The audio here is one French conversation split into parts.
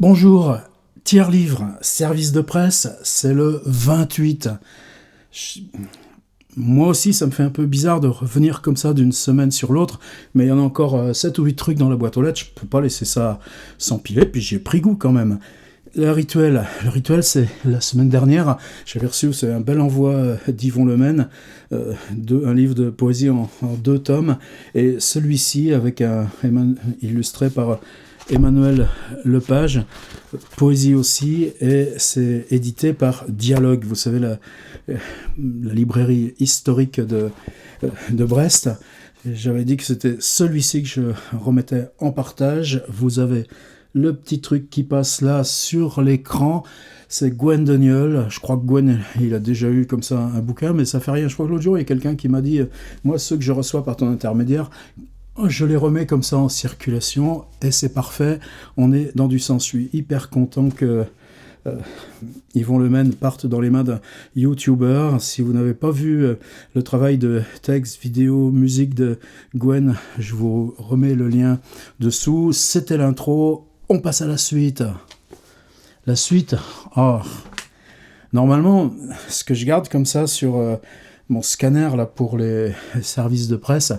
Bonjour, tiers livre, service de presse, c'est le 28. Je- Moi aussi, ça me fait un peu bizarre de revenir comme ça d'une semaine sur l'autre, mais il y en a encore 7 ou 8 trucs dans la boîte aux lettres, je peux pas laisser ça s'empiler, puis j'ai pris goût quand même. Le rituel, c'est la semaine dernière, j'avais reçu c'est un bel envoi d'Yvon Lemaine, un livre de poésie en 2 tomes, et celui-ci avec illustré par Emmanuel Lepage, poésie aussi, et c'est édité par Dialogue, vous savez, la librairie historique de Brest. J'avais dit que c'était celui-ci que je remettais en partage. Vous avez le petit truc qui passe là sur l'écran, c'est Gwen Daniel. Je crois que Gwen, il a déjà eu comme ça un bouquin, mais ça fait rien. Je crois que l'autre jour, il y a quelqu'un qui m'a dit, moi, ceux que je reçois par ton intermédiaire, je les remets comme ça en circulation et c'est parfait. On est dans du sens. Je suis hyper content que Yvon Lemaine parte dans les mains d'un YouTuber. Si vous n'avez pas vu le travail de texte, vidéo, musique de Gwen, je vous remets le lien dessous. C'était l'intro. On passe à la suite. La suite, oh. Normalement, ce que je garde comme ça sur mon scanner là, pour les services de presse,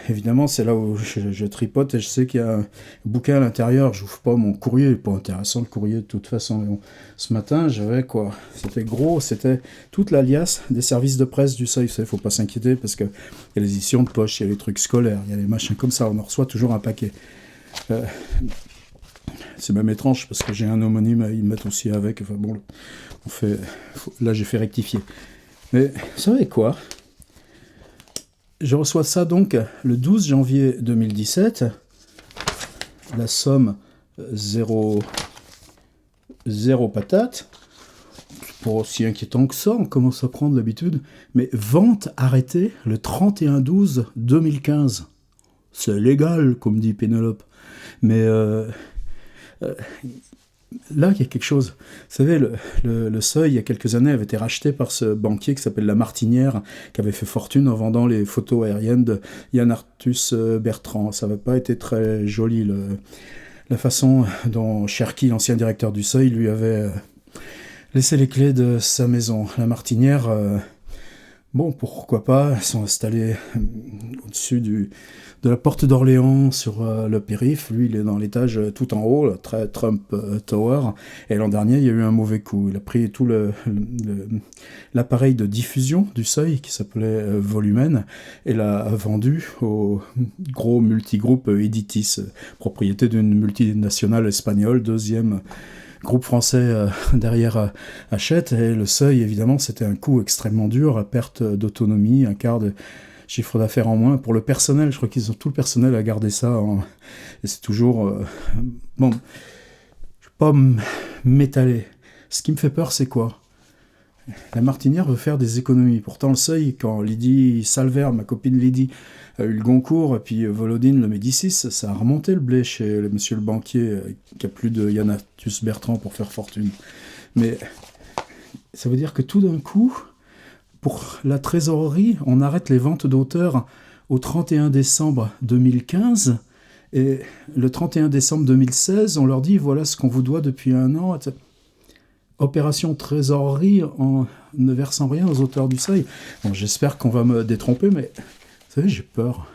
évidemment, c'est là où je tripote et je sais qu'il y a un bouquin à l'intérieur. Je n'ouvre pas mon courrier, il n'est pas intéressant le courrier de toute façon. Mais bon, ce matin, j'avais quoi? C'était gros, c'était toute la liasse des services de presse du Seuil. Il ne faut pas s'inquiéter parce qu'il y a les éditions de poche, il y a les trucs scolaires, il y a les machins comme ça. On en reçoit toujours un paquet. C'est même étrange parce que j'ai un homonyme, ils me mettent aussi avec. Enfin bon, là j'ai fait rectifier. Mais vous savez quoi? Je reçois ça donc le 12 janvier 2017. La somme 0 patate. Pas aussi inquiétant que ça, on commence à prendre l'habitude. Mais vente arrêtée le 31/12/2015. C'est légal, comme dit Pénélope. Mais là, il y a quelque chose. Vous savez, le Seuil, il y a quelques années, avait été racheté par ce banquier qui s'appelle La Martinière, qui avait fait fortune en vendant les photos aériennes de Yann Arthus Bertrand. Ça n'avait pas été très joli, la façon dont Cherki, l'ancien directeur du Seuil, lui avait laissé les clés de sa maison. La Martinière, bon, pourquoi pas, ils sont installés au-dessus de la porte d'Orléans sur le périph'. Lui, il est dans l'étage tout en haut, très Trump Tower. Et l'an dernier, il y a eu un mauvais coup. Il a pris tout l'appareil de diffusion du Seuil, qui s'appelait Volumen, et l'a vendu au gros multigroupe Editis, propriété d'une multinationale espagnole, deuxième groupe français derrière Hachette. Et le Seuil, évidemment, c'était un coup extrêmement dur, à perte d'autonomie, un quart de chiffre d'affaires en moins. Pour le personnel, je crois qu'ils ont tout le personnel à garder ça. Et c'est toujours... bon, je ne vais pas m'étaler. Ce qui me fait peur, c'est quoi? La Martinière veut faire des économies. Pourtant, le Seuil, quand Lydie Salver, ma copine Lydie, a eu le Goncourt, et puis Volodine, le Médicis, ça a remonté le blé chez monsieur le banquier, qui a plus de Yann Arthus Bertrand pour faire fortune. Mais ça veut dire que tout d'un coup, pour la trésorerie, on arrête les ventes d'auteurs au 31 décembre 2015, et le 31 décembre 2016, on leur dit, voilà ce qu'on vous doit depuis un an. Opération trésorerie en ne versant rien aux auteurs du Seuil. Bon, j'espère qu'on va me détromper, mais vous savez, j'ai peur.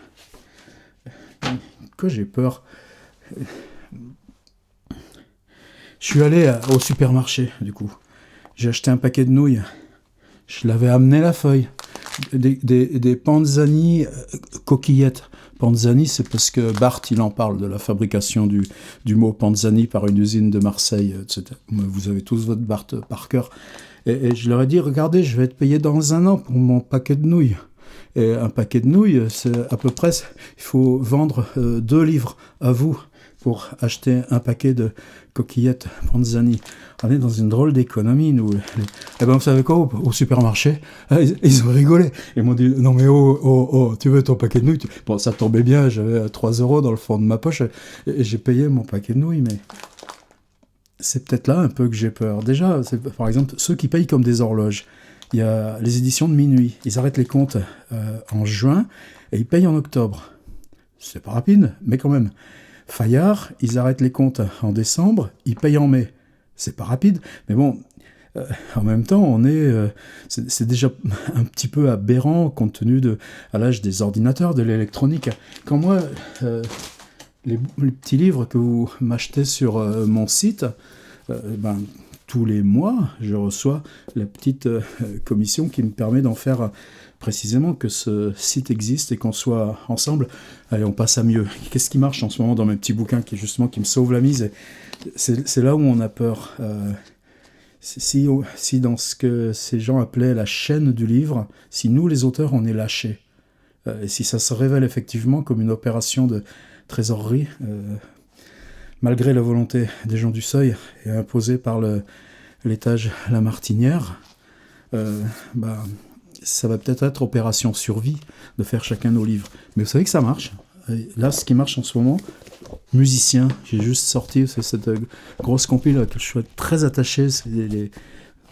Quoi, j'ai peur? Je suis allé au supermarché, du coup. J'ai acheté un paquet de nouilles. Je l'avais amené la feuille. Des Panzani coquillettes. Panzani, c'est parce que Barthes, il en parle de la fabrication du mot Panzani par une usine de Marseille, etc. Vous avez tous votre Barthes par cœur. Et je leur ai dit, regardez, je vais être payé dans un an pour mon paquet de nouilles. Et un paquet de nouilles, c'est à peu près, il faut vendre 2 livres à vous pour acheter un paquet de coquillettes Panzani. On est dans une drôle d'économie, nous. Eh ben, vous savez quoi, au supermarché, ils ont rigolé. Ils m'ont dit, non mais oh, tu veux ton paquet de nouilles? Bon, ça tombait bien, j'avais 3 € dans le fond de ma poche, et j'ai payé mon paquet de nouilles, mais c'est peut-être là un peu que j'ai peur. Déjà, par exemple, ceux qui payent comme des horloges. Il y a les éditions de Minuit. Ils arrêtent les comptes en juin, et ils payent en octobre. C'est pas rapide, mais quand même. Fayard, ils arrêtent les comptes en décembre, ils payent en mai. C'est pas rapide, mais bon, en même temps, c'est déjà un petit peu aberrant compte tenu à l'âge des ordinateurs, de l'électronique. Quand moi, les petits livres que vous m'achetez sur mon site, tous les mois, je reçois la petite commission qui me permet d'en faire précisément que ce site existe et qu'on soit ensemble. Allez, on passe à mieux. Qu'est-ce qui marche en ce moment dans mes petits bouquins qui me sauve la mise? C'est là où on a peur. Si dans ce que ces gens appelaient la chaîne du livre, si nous les auteurs on est lâchés, et si ça se révèle effectivement comme une opération de trésorerie, malgré la volonté des gens du Seuil et imposée par l'étage Lamartinière, ça va peut-être être opération survie de faire chacun nos livres. Mais vous savez que ça marche. Là, ce qui marche en ce moment, musicien, j'ai juste sorti cette grosse compile à laquelle je suis très attaché, c'est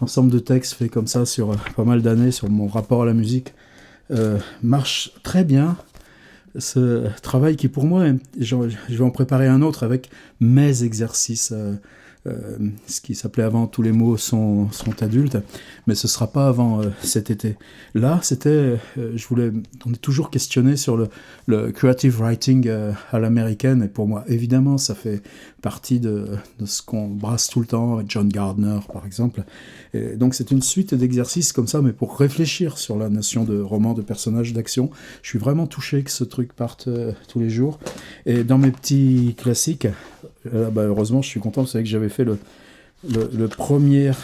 l'ensemble de textes faits comme ça sur pas mal d'années, sur mon rapport à la musique, marche très bien. Ce travail qui pour moi, je vais en préparer un autre avec mes exercices, ce qui s'appelait avant Tous les mots sont adultes, mais ce sera pas avant cet été. Là, on est toujours questionné sur le creative writing à l'américaine, et pour moi, évidemment, ça fait partie de ce qu'on brasse tout le temps, avec John Gardner, par exemple. Et donc, c'est une suite d'exercices comme ça, mais pour réfléchir sur la notion de roman, de personnage, d'action. Je suis vraiment touché que ce truc parte tous les jours. Et dans mes petits classiques, heureusement, je suis content, c'est que j'avais fait le première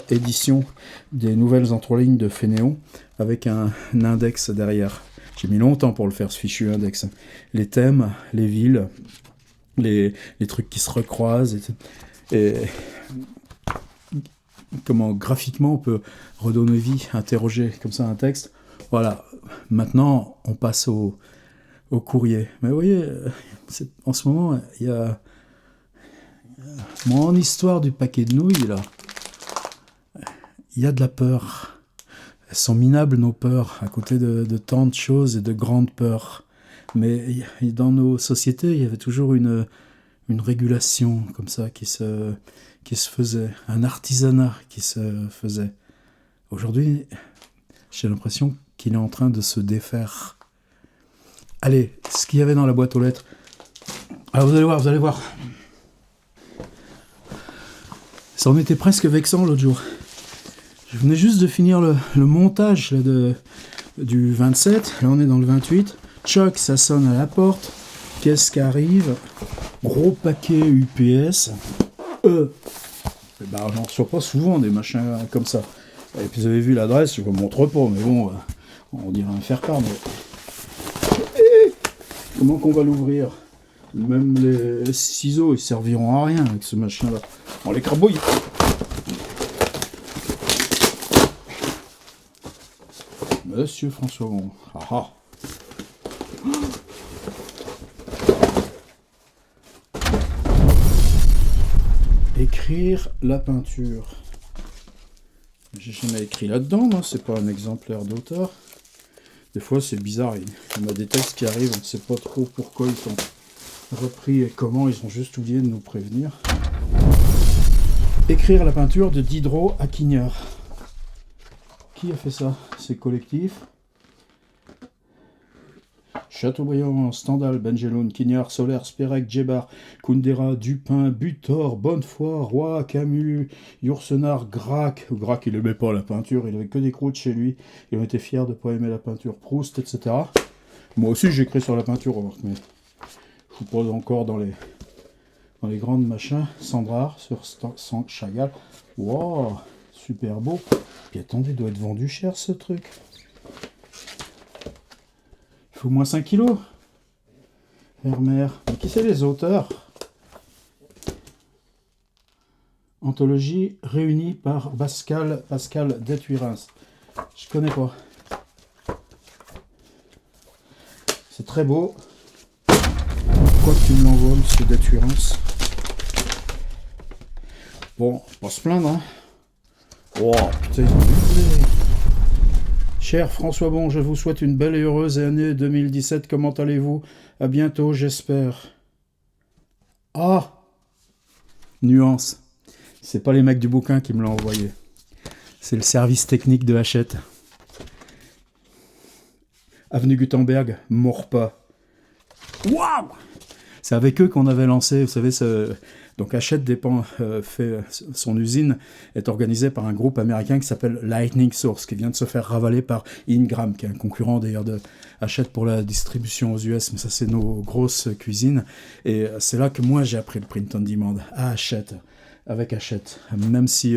édition des nouvelles entrelignes de Fénéon avec un index derrière. J'ai mis longtemps pour le faire, ce fichu index. Les thèmes, les villes, les trucs qui se recroisent, et comment graphiquement on peut redonner vie, interroger comme ça un texte. Voilà, maintenant on passe au courrier. Mais vous voyez, en ce moment, il y a mon histoire du paquet de nouilles, là. Il y a de la peur. Elles sont minables, nos peurs, à côté de tant de choses et de grandes peurs. Mais dans nos sociétés, il y avait toujours une régulation comme ça qui se faisait, un artisanat qui se faisait. Aujourd'hui, j'ai l'impression qu'il est en train de se défaire. Allez, ce qu'il y avait dans la boîte aux lettres. Alors vous allez voir. Ça en était presque vexant l'autre jour. Je venais juste de finir le montage là, du 27. Là, on est dans le 28. Choc, ça sonne à la porte. Qu'est-ce qui arrive? Gros paquet UPS. J'en reçois pas souvent des machins comme ça. Et puis vous avez vu l'adresse, je vous montre pas, mais bon, on dirait un faire-part. Mais... comment qu'on va l'ouvrir? Même les ciseaux, ils serviront à rien avec ce machin-là. On les crabouille. Monsieur François Bon. Ah ah. Écrire la peinture. J'ai jamais écrit là-dedans, non, c'est pas un exemplaire d'auteur. Des fois c'est bizarre, il y a des textes qui arrivent, on ne sait pas trop pourquoi ils sont repris et comment, ils ont juste oublié de nous prévenir. Écrire la peinture de Diderot à Quignard. Qui a fait ça? C'est collectif. Chateaubriand, Stendhal, Benjeloun, Quignard, Soler, Spérec, Djebar, Kundera, Dupin, Butor, Bonnefoy, Roy, Camus, Yourcenar, Grac. Grac, il n'aimait pas la peinture, il avait que des croûtes chez lui. Il était fier de ne pas aimer la peinture. Proust, etc. Moi aussi, j'écris sur la peinture, mais je vous pose encore dans les grandes machins. Sandrard, sur Chagall. Wow, super beau. Puis attendez, il doit être vendu cher ce truc. Il faut moins 5 kilos. Vermeer. Mais qui c'est les auteurs? Anthologie réunie par Pascal Détuirens. Je connais pas. C'est très beau. Pourquoi tu me l'envoies, monsieur Détuirens? Bon, pas se plaindre, hein. Oh, putain, ils ont doublé. Cher François Bon, je vous souhaite une belle et heureuse année 2017. Comment allez-vous? À bientôt, j'espère. Ah, nuance. C'est pas les mecs du bouquin qui me l'ont envoyé. C'est le service technique de Hachette. Avenue Gutenberg, Maurepas. Waouh! C'est avec eux qu'on avait lancé, vous savez, donc Hachette son usine est organisée par un groupe américain qui s'appelle Lightning Source, qui vient de se faire ravaler par Ingram, qui est un concurrent d'ailleurs de Hachette pour la distribution aux US, mais ça c'est nos grosses cuisines. Et c'est là que moi j'ai appris le print on demand, à Hachette, avec Hachette. Même si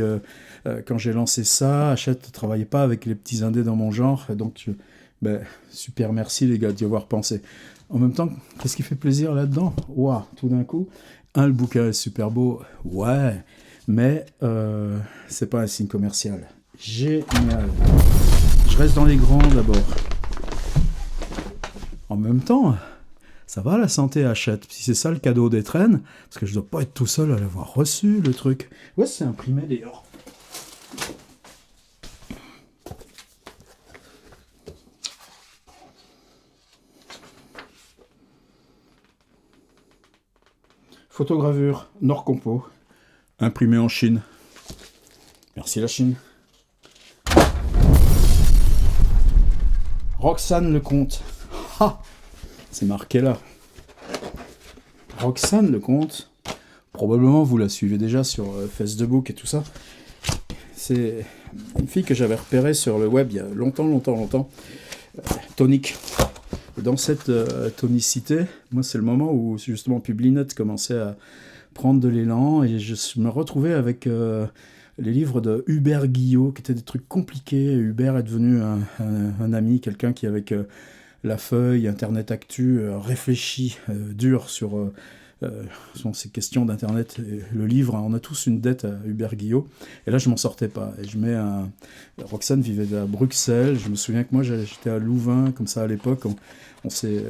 quand j'ai lancé ça, Hachette ne travaillait pas avec les petits indés dans mon genre, donc super merci les gars d'y avoir pensé. En même temps, qu'est-ce qui fait plaisir là-dedans? Waouh, tout d'un coup, le bouquin est super beau, ouais, mais c'est pas un signe commercial. Génial. Je reste dans les grands d'abord. En même temps, ça va la santé Hachette, si c'est ça le cadeau des traînes, parce que je dois pas être tout seul à l'avoir reçu, le truc. Ouais, c'est imprimé d'ailleurs. Photogravure Nord-Compo, imprimé en Chine. Merci la Chine. Roxane Lecomte. Ah, c'est marqué là. Roxane Lecomte, probablement vous la suivez déjà sur Facebook et tout ça. C'est une fille que j'avais repérée sur le web il y a longtemps. Tonique. Et dans cette tonicité, moi c'est le moment où justement Publinet commençait à prendre de l'élan et je me retrouvais avec les livres de Hubert Guillot qui étaient des trucs compliqués. Hubert est devenu un ami, quelqu'un qui avec la feuille, Internet Actu, réfléchit dur sur ces questions d'Internet. Et le livre, on a tous une dette à Hubert Guillot. Et là, je m'en sortais pas. Et Roxane vivait à Bruxelles. Je me souviens que moi, j'étais à Louvain, comme ça à l'époque. On s'est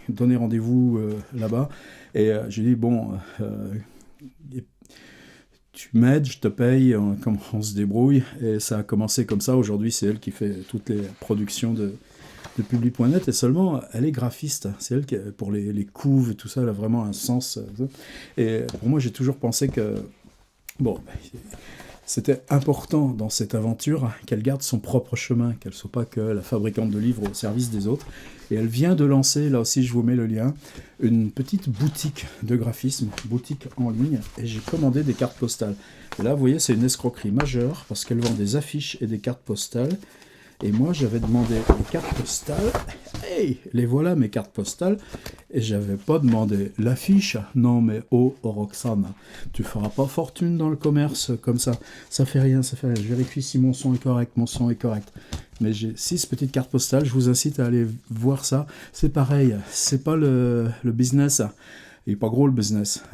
donné rendez-vous là-bas. Et j'ai dit, bon, tu m'aides, je te paye, on se débrouille. Et ça a commencé comme ça. Aujourd'hui, c'est elle qui fait toutes les productions de Publi.net, et seulement elle est graphiste, c'est elle qui, pour les couves et tout ça, elle a vraiment un sens. Et pour moi, j'ai toujours pensé que c'était important dans cette aventure qu'elle garde son propre chemin, qu'elle ne soit pas que la fabricante de livres au service des autres. Et elle vient de lancer, là aussi je vous mets le lien, une petite boutique de graphisme, boutique en ligne, et j'ai commandé des cartes postales. Et là, vous voyez, c'est une escroquerie majeure, parce qu'elle vend des affiches et des cartes postales. Et moi, j'avais demandé les cartes postales. Hey, les voilà mes cartes postales. Et j'avais pas demandé l'affiche. Non, mais Roxane, tu feras pas fortune dans le commerce comme ça. Ça fait rien. Je vérifie si mon son est correct. Mais j'ai 6 petites cartes postales. Je vous incite à aller voir ça. C'est pareil. C'est pas le business. Il est pas gros le business.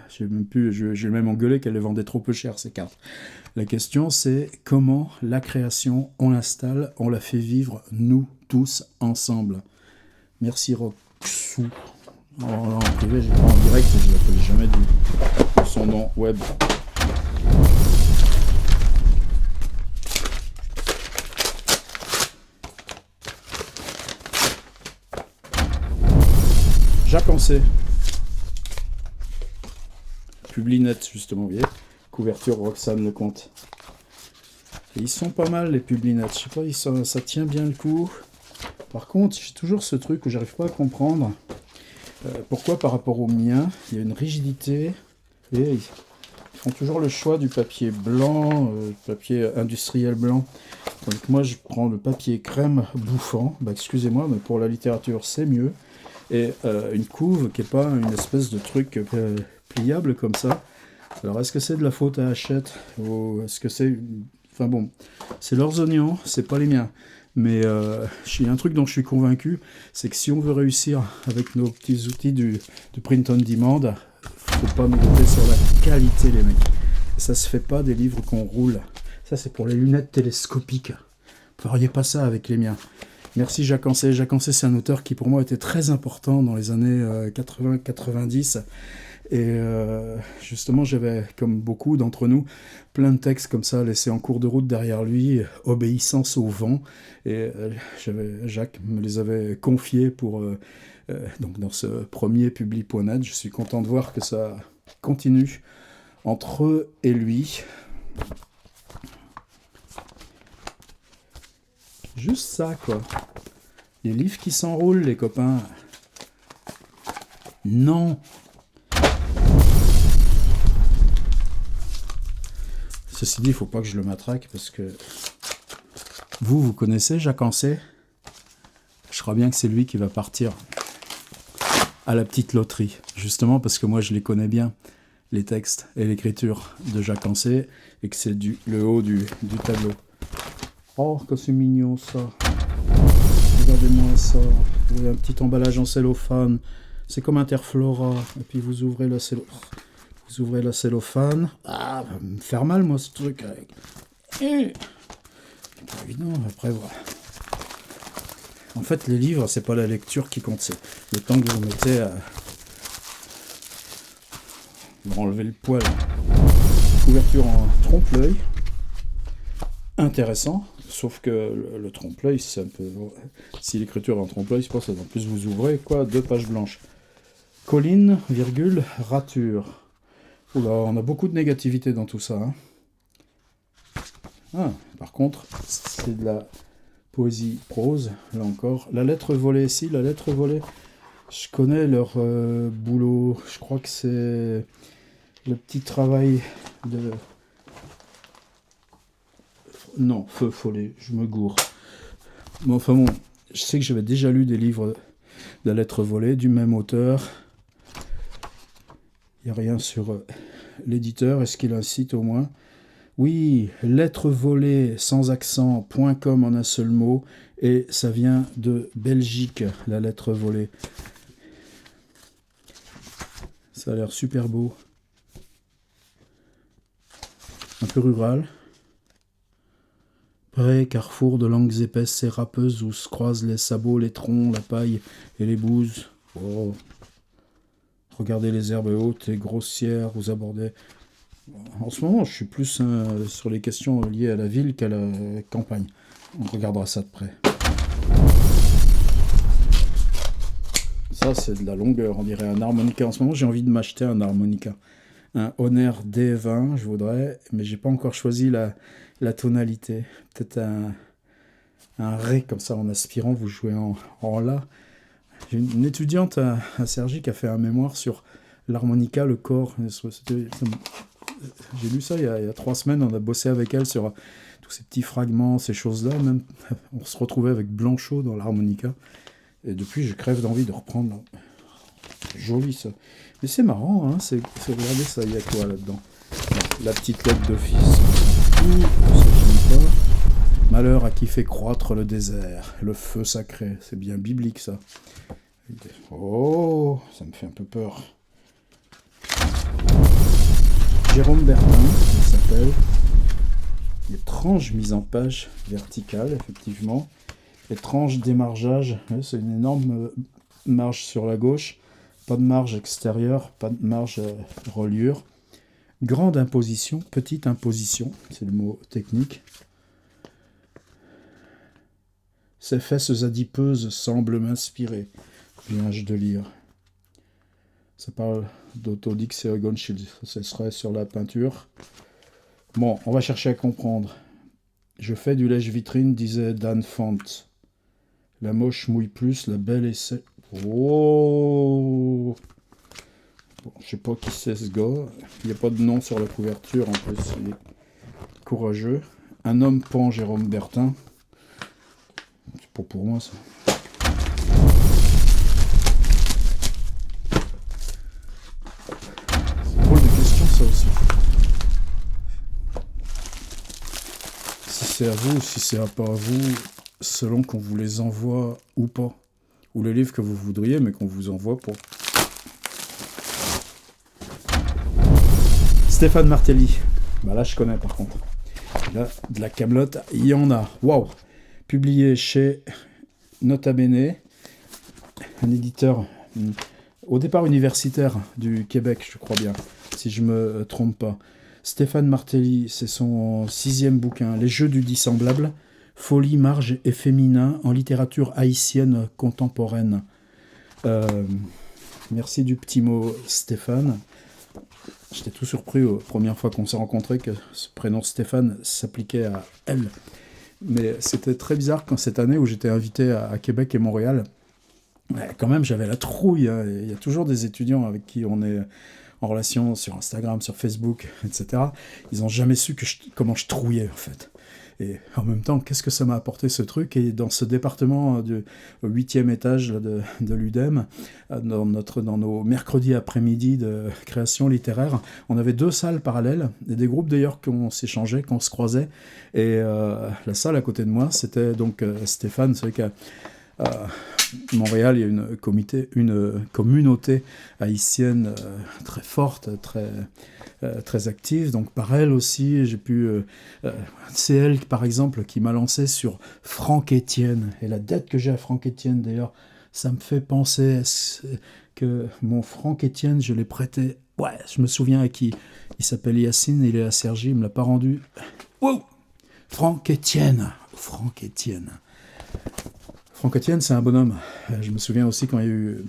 J'ai même engueulé qu'elle les vendait trop peu cher, ces cartes. La question, c'est comment la création, on l'installe, on la fait vivre, nous, tous, ensemble. Merci Roxou. En privé, j'ai pas en direct, je l'appelle jamais de son nom web. Jacques Ancet. Publinet, justement, vous voyez. Couverture Roxane Lecomte. Et ils sont pas mal les Publinet, je sais pas, ça tient bien le coup. Par contre, j'ai toujours ce truc où j'arrive pas à comprendre pourquoi par rapport au mien, il y a une rigidité. Et ils font toujours le choix du papier blanc, papier industriel blanc. Donc moi je prends le papier crème bouffant, excusez-moi, mais pour la littérature c'est mieux. Et une couve qui est pas une espèce de truc pliable comme ça. Alors, est-ce que c'est de la faute à Hachette ou est-ce que c'est... Enfin bon, c'est leurs oignons, c'est pas les miens. Mais il y a un truc dont je suis convaincu, c'est que si on veut réussir avec nos petits outils du print on demand, faut pas méditer sur la qualité, les mecs. Ça se fait pas des livres qu'on roule. Ça, c'est pour les lunettes télescopiques. Vous feriez pas ça avec les miens. Merci Jacques Ancet. Jacques Ancet, c'est un auteur qui pour moi était très important dans les années 80-90. Et justement, j'avais, comme beaucoup d'entre nous, plein de textes comme ça laissés en cours de route derrière lui, obéissance au vent. Et Jacques me les avait confiés pour Donc dans ce premier publi.net, je suis content de voir que ça continue entre eux et lui. Juste ça, quoi. Les livres qui s'enroulent, les copains. Non. Ceci dit, il faut pas que je le matraque parce que vous connaissez Jacques Ancet. Je crois bien que c'est lui qui va partir à la petite loterie, justement parce que moi je les connais bien, les textes et l'écriture de Jacques Ancet, et que c'est le haut du tableau. Oh, que c'est mignon ça. Regardez-moi ça. Vous avez un petit emballage en cellophane. C'est comme Interflora. Et puis vous ouvrez la cellophane. Ah, va me faire mal moi ce truc. C'est pas évident, après voilà. En fait, les livres, c'est pas la lecture qui compte, c'est le temps que vous mettez à enlever le poil. Couverture en trompe-l'œil. Intéressant, sauf que le trompe-l'œil, c'est un peu... Si l'écriture est en trompe-l'œil, c'est pas ça. En plus, vous ouvrez, quoi, 2 pages blanches. Colline, virgule, rature. Oula, on a beaucoup de négativité dans tout ça. Hein. Ah, par contre, c'est de la poésie prose, là encore. La lettre volée, si, la lettre volée. Je connais leur boulot. Je crois que c'est le petit travail de... Non, Feu Follet, je me gourre. Mais enfin bon, je sais que j'avais déjà lu des livres de la lettre volée, du même auteur. Il n'y a rien sur l'éditeur, est-ce qu'il incite au moins? Oui, lettre volée sans accent.com en un seul mot, et ça vient de Belgique, la lettre volée. Ça a l'air super beau. Un peu rural. Près, carrefour de langues épaisses et râpeuses où se croisent les sabots, les troncs, la paille et les bouses. Oh. Regardez les herbes hautes et grossières, vous abordez... En ce moment, je suis plus sur les questions liées à la ville qu'à la campagne. On regardera ça de près. Ça, c'est de la longueur, on dirait un harmonica. En ce moment, j'ai envie de m'acheter un harmonica. Un Honor D20, je voudrais, mais j'ai pas encore choisi la tonalité. Peut-être un Ré, comme ça, en aspirant, vous jouez en La. J'ai une étudiante à Cergy qui a fait un mémoire sur l'harmonica, le corps. J'ai lu ça il y a 3 semaines, on a bossé avec elle sur tous ces petits fragments, ces choses-là. Même, on se retrouvait avec Blanchot dans l'harmonica. Et depuis, je crève d'envie de reprendre. Joli ça. Mais c'est marrant, hein, regardez ça, il y a quoi là-dedans? La petite lettre d'office. Malheur à qui fait croître le désert, le feu sacré. C'est bien biblique ça. Oh, ça me fait un peu peur. Jérôme Bertin, il s'appelle. Étrange mise en page verticale, effectivement. Étrange démargeage. C'est une énorme marge sur la gauche. Pas de marge extérieure, pas de marge reliure. Grande imposition, petite imposition, c'est le mot technique. Ces fesses adipeuses semblent m'inspirer, viens-je de lire. Ça parle d'Autodix et Eugenschild, ce serait sur la peinture. Bon, on va chercher à comprendre. Je fais du lèche-vitrine, disait Dan Font. La moche mouille plus, la belle essaie... Oh bon, je sais pas qui c'est ce gars. Il n'y a pas de nom sur la couverture, en plus, il est courageux. Un homme pend Jérôme Bertin. C'est pas pour moi, ça. C'est drôle de question, ça aussi. Si c'est à vous, si c'est pas à vous, selon qu'on vous les envoie ou pas. Ou les livres que vous voudriez, mais qu'on vous envoie pas. Stéphane Martelly. Bah là, je connais, par contre. Là, de la camelote, il y en a. Waouh! Publié chez Nota Bene, un éditeur au départ universitaire du Québec, je crois bien, si je me trompe pas. Stéphane Martelly, c'est son 6e bouquin, Les Jeux du dissemblable, folie, marge et féminin en littérature haïtienne contemporaine. Euh, Merci du petit mot, Stéphane. J'étais tout surpris aux premières fois qu'on s'est rencontrés que ce prénom Stéphane s'appliquait à elle. Mais c'était très bizarre quand cette année où j'étais invité à Québec et Montréal, ouais, quand même j'avais la trouille, hein. Il y a toujours des étudiants avec qui on est en relation sur Instagram, sur Facebook, etc. Ils n'ont jamais su comment je trouillais en fait. Et en même temps, qu'est-ce que ça m'a apporté ce truc? Et dans ce département du 8e étage là, de l'UDEM, dans nos mercredis après-midi de création littéraire, on avait 2 salles parallèles, et des groupes d'ailleurs qu'on s'échangeait, qu'on se croisait. Et la salle à côté de moi, c'était donc Stéphane, c'est vrai qu'à Montréal, il y a une communauté haïtienne très forte, très active. Donc par elle aussi, j'ai pu... c'est elle, par exemple, qui m'a lancé sur Franck Étienne. Et la dette que j'ai à Franck Étienne, d'ailleurs, ça me fait penser que mon Franck Étienne, je l'ai prêté... Ouais, je me souviens à qui. Il s'appelle Yacine, il est à Cergy, il me l'a pas rendu. Wow, Franck Étienne. Franck Étienne. Franck Étienne, c'est un bonhomme. Je me souviens aussi quand il y a eu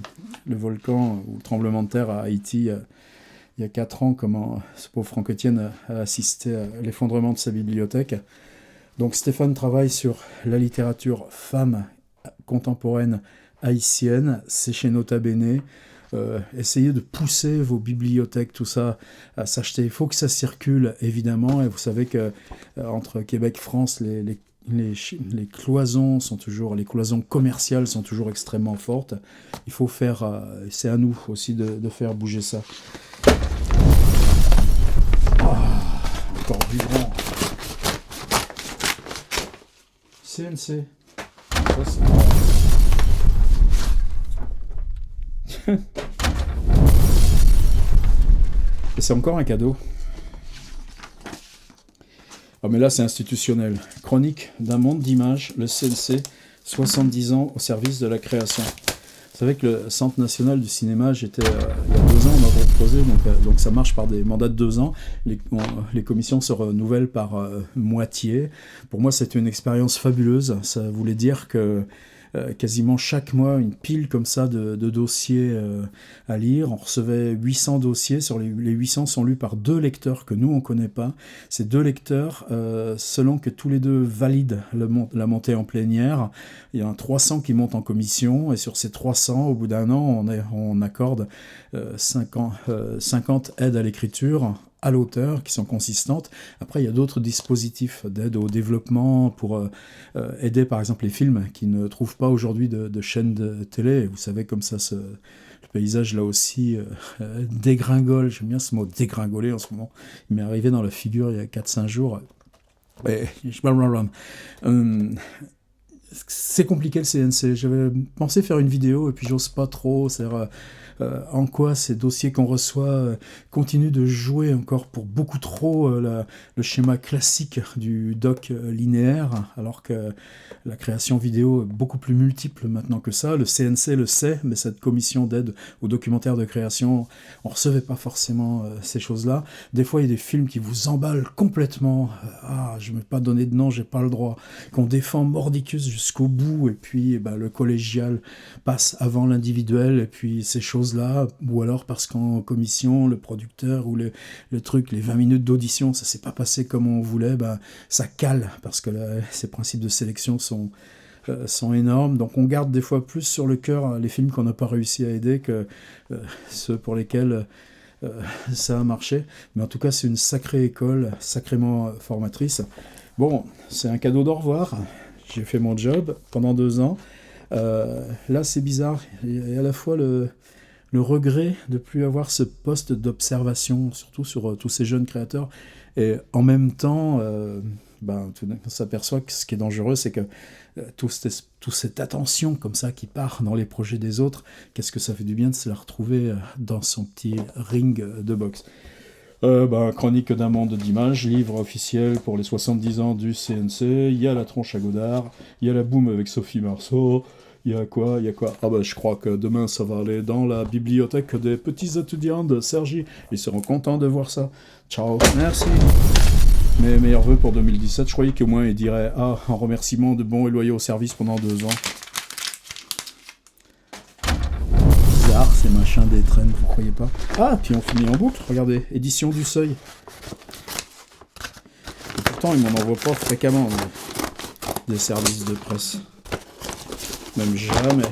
le volcan ou le tremblement de terre à Haïti il y a 4 ans, comment ce pauvre Franck Étienne a assisté à l'effondrement de sa bibliothèque. Donc Stéphane travaille sur la littérature femme contemporaine haïtienne, c'est chez Nota Bene. Essayez de pousser vos bibliothèques, tout ça, à s'acheter. Il faut que ça circule, évidemment, et vous savez que entre Québec et France, les cloisons les cloisons commerciales sont toujours extrêmement fortes. Il faut faire, c'est à nous aussi de faire bouger ça. Encore vibrant. CNC. Et c'est encore un cadeau. Oh, mais là, c'est institutionnel. Chronique d'un monde d'images, le CNC, 70 ans au service de la création. Vous savez que le Centre national du cinéma, j'étais il y a 2 ans, on m'a proposé, donc ça marche par des mandats de 2 ans. Les commissions se renouvellent par moitié. Pour moi, c'était une expérience fabuleuse. Ça voulait dire que quasiment chaque mois, une pile comme ça de dossiers à lire. On recevait 800 dossiers. Sur les 800 sont lus par 2 lecteurs que nous, on ne connaît pas. Ces 2 lecteurs, selon que tous les 2 valident la montée en plénière, il y en a 300 qui montent en commission. Et sur ces 300, au bout d'un an, on accorde 50 aides à l'écriture à l'auteur, qui sont consistantes. Après, il y a d'autres dispositifs d'aide au développement pour aider, par exemple, les films qui ne trouvent pas aujourd'hui de chaîne de télé. Vous savez, comme ça, le paysage, là aussi, dégringole. J'aime bien ce mot, dégringoler, en ce moment. Il m'est arrivé dans la figure il y a 4-5 jours. C'est compliqué le CNC. J'avais pensé faire une vidéo et puis j'ose pas trop. C'est-à-dire, en quoi ces dossiers qu'on reçoit continuent de jouer encore pour beaucoup trop le schéma classique du doc linéaire, alors que la création vidéo est beaucoup plus multiple maintenant que ça. Le CNC le sait, mais cette commission d'aide aux documentaires de création, on recevait pas forcément ces choses-là. Des fois, il y a des films qui vous emballent complètement. Je ne vais pas donner de nom, j'ai pas le droit. Qu'on défend mordicus jusqu'au bout, et puis le collégial passe avant l'individuel, et puis ces choses-là, ou alors parce qu'en commission, le producteur ou le truc, les 20 minutes d'audition, ça s'est pas passé comme on voulait, ça cale, parce que ces principes de sélection sont énormes. Donc on garde des fois plus sur le cœur les films qu'on n'a pas réussi à aider que ceux pour lesquels ça a marché. Mais en tout cas, c'est une sacrée école, sacrément formatrice. Bon, c'est un cadeau d'au revoir. J'ai fait mon job pendant 2 ans. Là, c'est bizarre. Il y a à la fois le regret de ne plus avoir ce poste d'observation, surtout sur tous ces jeunes créateurs. Et en même temps, tout d'un coup, on s'aperçoit que ce qui est dangereux, c'est que toute cette attention comme ça qui part dans les projets des autres, qu'est-ce que ça fait du bien de se la retrouver dans son petit ring de boxe. Chronique d'un monde d'images, livre officiel pour les 70 ans du CNC, il y a la tronche à Godard, il y a la boum avec Sophie Marceau, il y a quoi je crois que demain ça va aller dans la bibliothèque des petits étudiants de Cergy, ils seront contents de voir ça. Ciao, merci. Mes meilleurs vœux pour 2017, je croyais qu'au moins il dirait en remerciement de bons et loyaux services pendant 2 ans. machin des traînes, vous croyez pas? Ah, puis on finit en boucle, regardez, édition du Seuil. Et pourtant, ils m'en envoient pas fréquemment, des services de presse. Même jamais.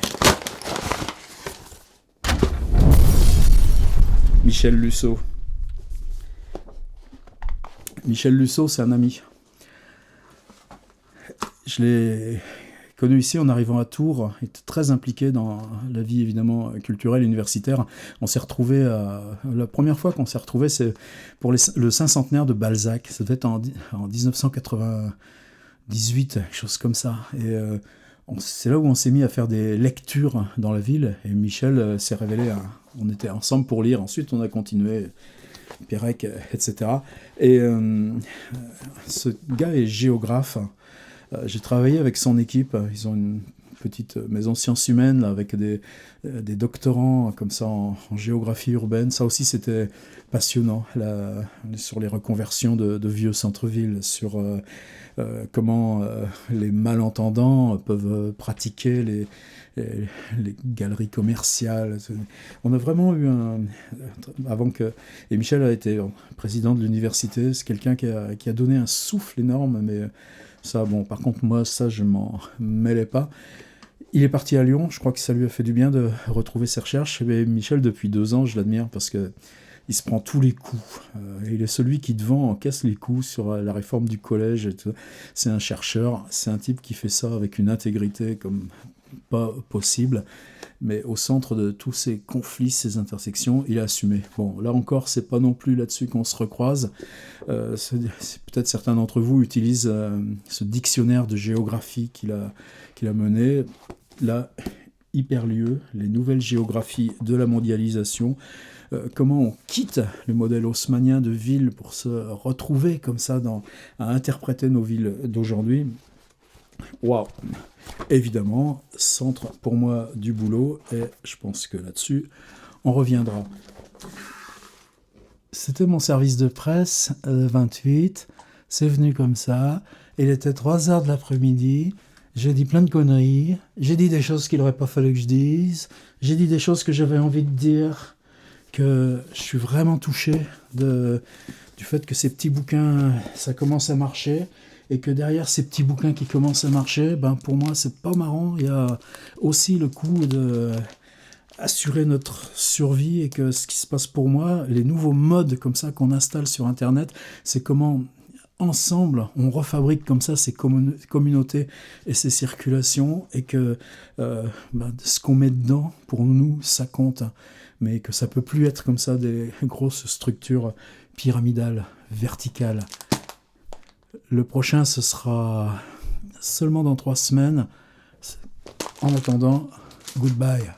Michel Lusso. Michel Lusso, c'est un ami. Je l'ai connu ici en arrivant à Tours, il était très impliqué dans la vie évidemment culturelle, universitaire. On s'est retrouvés, la première fois qu'on s'est retrouvés, c'est pour le 500e de Balzac, ça devait être en 1998, quelque chose comme ça. Et c'est là où on s'est mis à faire des lectures dans la ville, et Michel s'est révélé, on était ensemble pour lire, ensuite on a continué, Pérec, etc. Et ce gars est géographe. J'ai travaillé avec son équipe. Ils ont une petite maison sciences humaines là, avec des doctorants comme ça en géographie urbaine. Ça aussi, c'était passionnant. Là, sur les reconversions de vieux centres-villes, sur comment les malentendants peuvent pratiquer les galeries commerciales. On a vraiment eu avant que... Et Michel a été président de l'université. C'est quelqu'un qui a donné un souffle énorme, mais ça, bon, par contre, moi, ça, je m'en mêlais pas. Il est parti à Lyon, je crois que ça lui a fait du bien de retrouver ses recherches. Et Michel, depuis 2 ans, je l'admire parce que il se prend tous les coups. Il est celui qui, devant, encaisse les coups sur la réforme du collège. Et tout. C'est un chercheur, c'est un type qui fait ça avec une intégrité comme pas possible. Mais au centre de tous ces conflits, ces intersections, il a assumé. Bon, là encore, c'est pas non plus là-dessus qu'on se recroise. Peut-être certains d'entre vous utilisent ce dictionnaire de géographie qu'il a mené. Là, Hyperlieu, les nouvelles géographies de la mondialisation. Comment on quitte le modèle haussmannien de ville pour se retrouver comme ça à interpréter nos villes d'aujourd'hui. Waouh! Évidemment, centre pour moi du boulot, et je pense que là-dessus, on reviendra. C'était mon service de presse, 28, c'est venu comme ça, il était 3h de l'après-midi, j'ai dit plein de conneries, j'ai dit des choses qu'il n'aurait pas fallu que je dise, j'ai dit des choses que j'avais envie de dire, que je suis vraiment touché du fait que ces petits bouquins, ça commence à marcher, et que derrière ces petits bouquins qui commencent à marcher, ben pour moi c'est pas marrant. Il y a aussi le coup de assurer notre survie, et que ce qui se passe pour moi, les nouveaux modes comme ça qu'on installe sur Internet, c'est comment ensemble on refabrique comme ça ces communautés et ces circulations, et que ce qu'on met dedans, pour nous, ça compte, mais que ça peut plus être comme ça des grosses structures pyramidales, verticales. Le prochain, ce sera seulement dans 3 semaines. En attendant, goodbye.